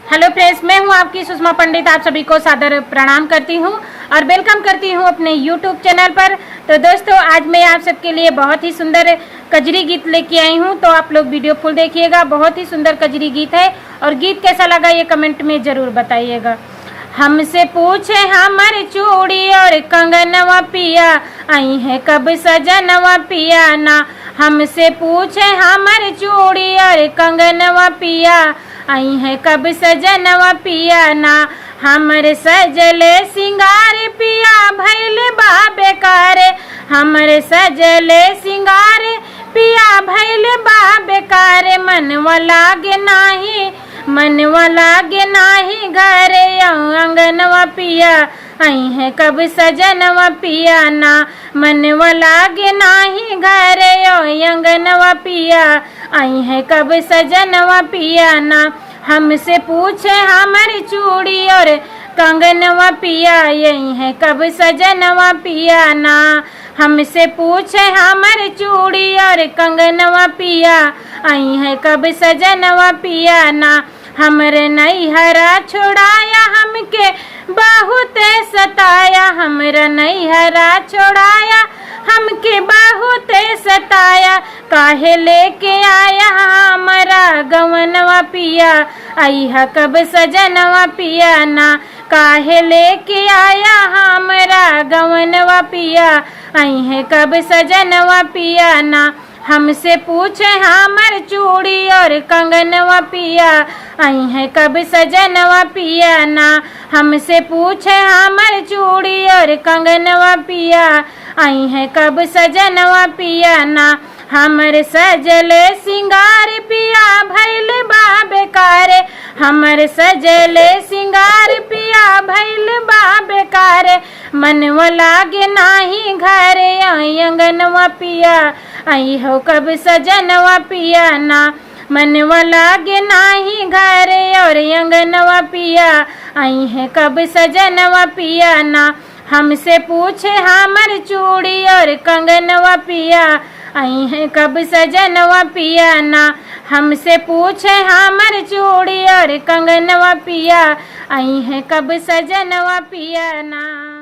Hello friends, मैं हूं आपकी सुषमा पंडित। आप सभी को सादर प्रणाम करती हूं और वेलकम करती हूं अपने यूट्यूब चैनल पर। तो दोस्तों, आज मैं आप सबके लिए बहुत ही सुंदर कजरी गीत लेके आई हूं, तो आप लोग वीडियो फुल देखिएगा। बहुत ही सुंदर कजरी गीत है और गीत कैसा लगा ये कमेंट में ज़रूर बताइएगा। हमसे पूछे हमर चूड़ी और कंगनवा पिया, आई है कब सजनवा पिया ना। हमसे पूछे हमर चूड़ी और कंगनवा पिया, आई है कब सजनवा पिया ना। हमर सजले सिंगार पिया भैल बा बेकार, हमर सजले सिंगार पिया भैल बा बेकार। मनवा लागे नाही, मनवा लागे नाही घरे अंगनवा पिया, आई है कब सजनवा पिया ना। मनवा लागे नाही घरे अंगनवा पिया, आई है कब सजनवा पिया ना। हमसे पूछे हमर चूड़ी और कंगनवा पिया, यही है कब सजनवा पिया ना। हमसे पूछे हमर चूड़ी और कंगनवा पिया, आई है कब सजनवा पिया ना। हमरे नैहरा छोड़ाया हमके बहुत सताया, हमरा नैहरा छोड़ाया हमके बहुत सताया। काहे लेके आया हमारा गवनवा पिया, आई है कब सजनवा पिया ना। काहे लेके आया हमारा गवनवा पिया, आई है कब सजनवा पिया ना। हमसे पूछे हमर चूड़ी और कंगनवा पिया, आई है कब सजनवा पिया ना। हमसे पूछे हमर चूड़ी और कंगनवा पिया, आई है कब सजनवा पिया ना। हमर सजले सिंगार पिया भैल बा बेकार, हमर सजले सिंगार पिया भैल बा बेकार। मनवा लागे नाही घरे अंगनवा पिया, आई हो कब सजनवा पिया ना। मनवा लागे नाही घरे और अंगनवा पिया, आई है कब सजनवा पिया ना। हमसे पूछे हमर चूड़ी और कंगनवा पिया, आई है कब सजनवा पिया ना। हमसे पूछे हमर चूड़ी और कंगनवा पिया, आई है कब सजनवा पिया ना।